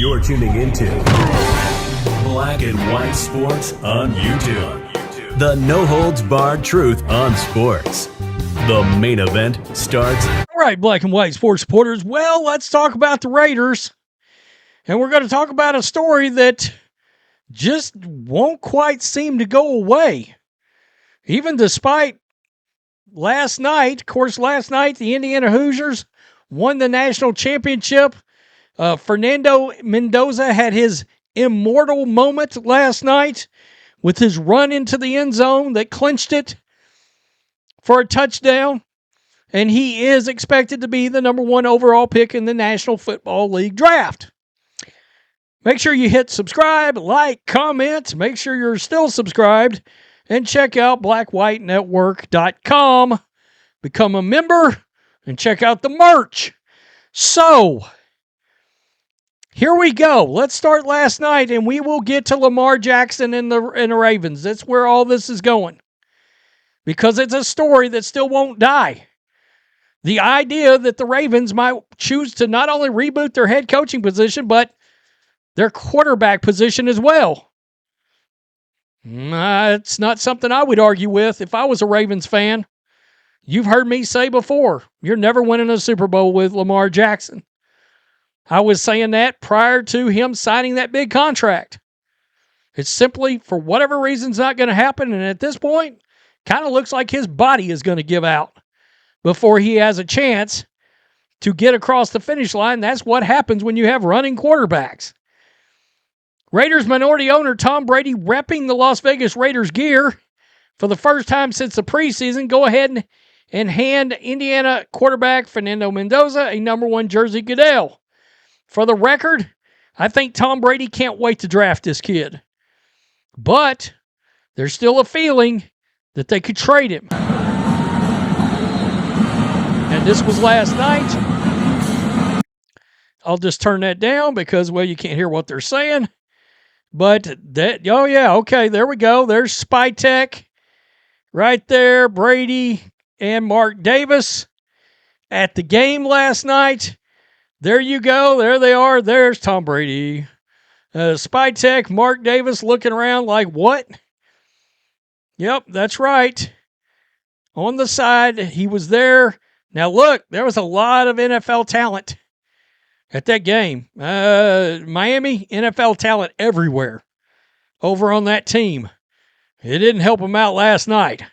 You're tuning into Black and White Sports on YouTube. The no-holds-barred truth on sports. The main event starts. All right, Black and White Sports supporters. Well, let's talk about the Raiders. And we're going to talk about a story that just won't quite seem to go away. Even despite last night, the Indiana Hoosiers won the national championship. Fernando Mendoza had his immortal moment last night with his run into the end zone that clinched it for a touchdown. And he is expected to be the number one overall pick in the National Football League draft. Make sure you hit subscribe, like, comment. Make sure you're still subscribed. And check out blackwhitenetwork.com. Become a member and check out the merch. So, here we go. Let's start last night, and we will get to Lamar Jackson and the Ravens. That's where all this is going. Because it's a story that still won't die. The idea that the Ravens might choose to not only reboot their head coaching position, but their quarterback position as well. It's not something I would argue with if I was a Ravens fan. You've heard me say before, you're never winning a Super Bowl with Lamar Jackson. I was saying that prior to him signing that big contract. It's simply, for whatever reason, it's not going to happen. And at this point, kind of looks like his body is going to give out before he has a chance to get across the finish line. That's what happens when you have running quarterbacks. Raiders minority owner Tom Brady repping the Las Vegas Raiders gear for the first time since the preseason. Go ahead and hand Indiana quarterback Fernando Mendoza a number one jersey Goodell. For the record, I think Tom Brady can't wait to draft this kid. But there's still a feeling that they could trade him. And this was last night. I'll just turn that down because, well, you can't hear what they're saying. But that, oh yeah, okay, there we go. There's Spy Tech right there. Brady and Mark Davis at the game last night. There you go. There they are. There's Tom Brady. Spy Tech, Mark Davis looking around like, what? Yep, that's right. On the side, he was there. Now look, there was a lot of NFL talent at that game. Miami, NFL talent everywhere over on that team. It didn't help them out last night.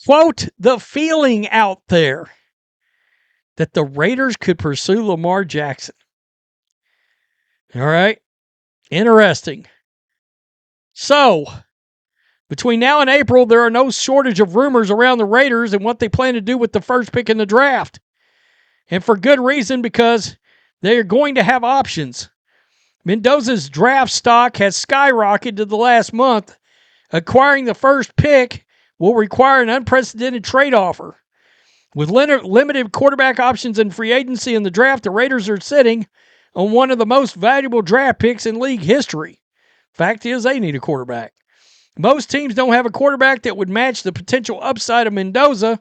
Quote, the feeling out there that the Raiders could pursue Lamar Jackson. All right. Interesting. So, between now and April, there are no shortage of rumors around the Raiders and what they plan to do with the first pick in the draft. And for good reason, because they are going to have options. Mendoza's draft stock has skyrocketed the last month. Acquiring the first pick will require an unprecedented trade offer. With limited quarterback options in free agency in the draft, the Raiders are sitting on one of the most valuable draft picks in league history. Fact is, they need a quarterback. Most teams don't have a quarterback that would match the potential upside of Mendoza,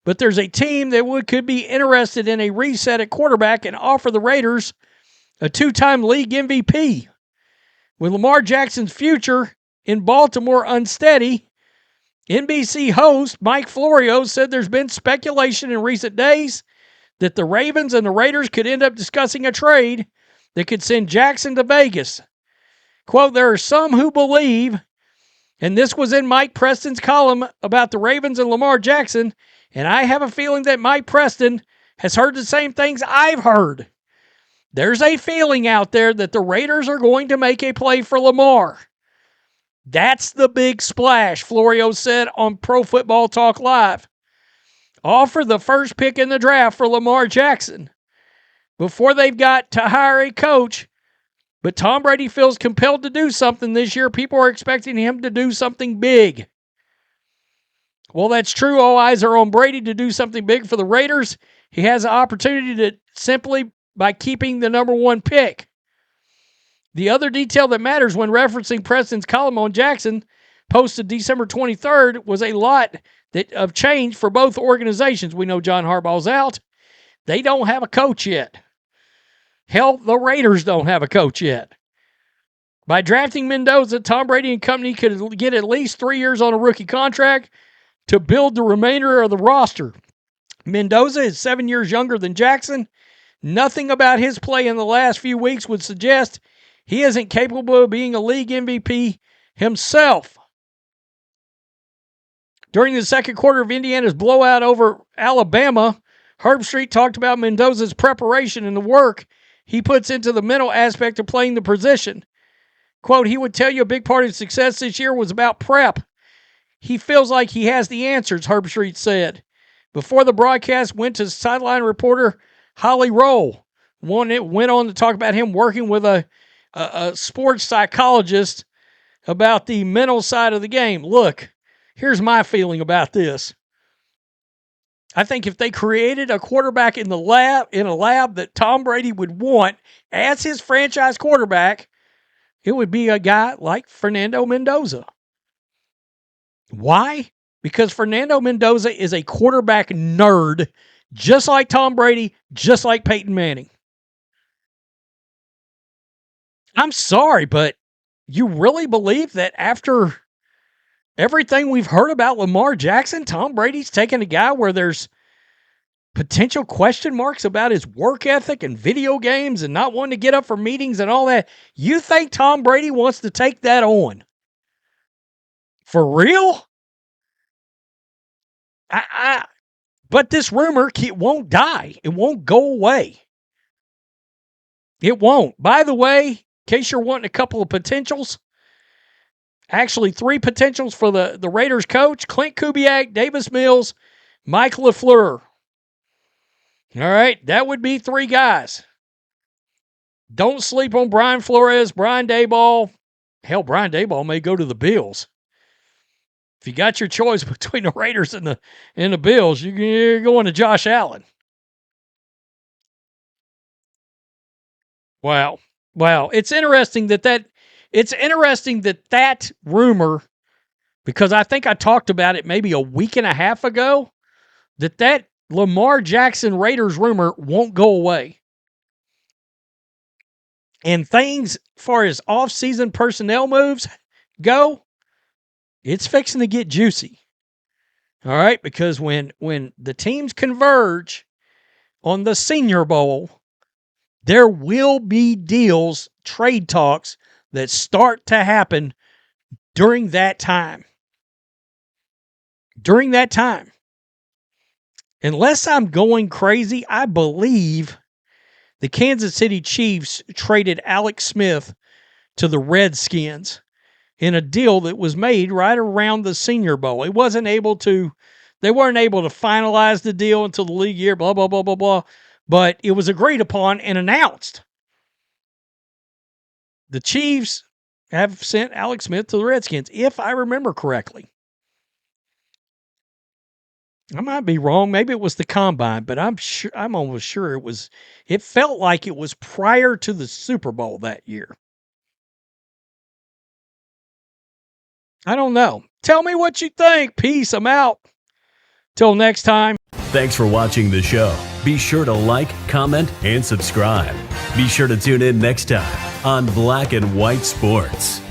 but there's a team that could be interested in a reset at quarterback and offer the Raiders a two-time league MVP. With Lamar Jackson's future in Baltimore unsteady, NBC host Mike Florio said there's been speculation in recent days that the Ravens and the Raiders could end up discussing a trade that could send Jackson to Vegas. Quote, there are some who believe, and this was in Mike Preston's column about the Ravens and Lamar Jackson, and I have a feeling that Mike Preston has heard the same things I've heard. There's a feeling out there that the Raiders are going to make a play for Lamar. That's the big splash, Florio said on Pro Football Talk Live. Offer the first pick in the draft for Lamar Jackson before they've got to hire a coach. But Tom Brady feels compelled to do something this year. People are expecting him to do something big. Well, that's true. All eyes are on Brady to do something big for the Raiders. He has an opportunity to simply by keeping the number one pick. The other detail that matters when referencing Preston's column on Jackson, posted December 23rd, was a lot of change for both organizations. We know John Harbaugh's out. They don't have a coach yet. Hell, the Raiders don't have a coach yet. By drafting Mendoza, Tom Brady and company could get at least 3 years on a rookie contract to build the remainder of the roster. Mendoza is 7 years younger than Jackson. Nothing about his play in the last few weeks would suggest he isn't capable of being a league MVP himself. During the second quarter of Indiana's blowout over Alabama, Herbstreit talked about Mendoza's preparation and the work he puts into the mental aspect of playing the position. Quote, he would tell you a big part of his success this year was about prep. He feels like he has the answers, Herbstreit said. Before the broadcast went to sideline reporter Holly Roll. Went on to talk about him working with a sports psychologist about the mental side of the game. Look, here's my feeling about this. I think if they created a quarterback in a lab that Tom Brady would want as his franchise quarterback, it would be a guy like Fernando Mendoza. Why? Because Fernando Mendoza is a quarterback nerd, just like Tom Brady, just like Peyton Manning. I'm sorry, but you really believe that after everything we've heard about Lamar Jackson, Tom Brady's taking a guy where there's potential question marks about his work ethic and video games and not wanting to get up for meetings and all that? You think Tom Brady wants to take that on? For real? But this rumor won't die. It won't go away. It won't. By the way, in case you're wanting a couple of potentials, actually 3 potentials for the Raiders coach: Clint Kubiak, Davis Mills, Mike LaFleur. All right, that would be 3 guys. Don't sleep on Brian Flores, Brian Daboll. Hell, Brian Daboll may go to the Bills. If you got your choice between the Raiders and the Bills, you're going to Josh Allen. Wow. It's interesting that rumor, because I think I talked about it maybe a week and a half ago, that Lamar Jackson Raiders rumor won't go away. And things as far as off-season personnel moves go, it's fixing to get juicy. All right, because when the teams converge on the Senior Bowl, there will be deals, trade talks that start to happen during that time. During that time. Unless I'm going crazy, I believe the Kansas City Chiefs traded Alex Smith to the Redskins in a deal that was made right around the Senior Bowl. They weren't able to finalize the deal until the league year, blah, blah, blah, blah, blah. But it was agreed upon and announced. The Chiefs have sent Alex Smith to the Redskins, if I remember correctly. I might be wrong. Maybe it was the combine, but I'm almost sure it felt like it was prior to the Super Bowl that year. I don't know. Tell me what you think. Peace. I'm out. Till next time. Thanks for watching the show. Be sure to like, comment, and subscribe. Be sure to tune in next time on Black and White Sports.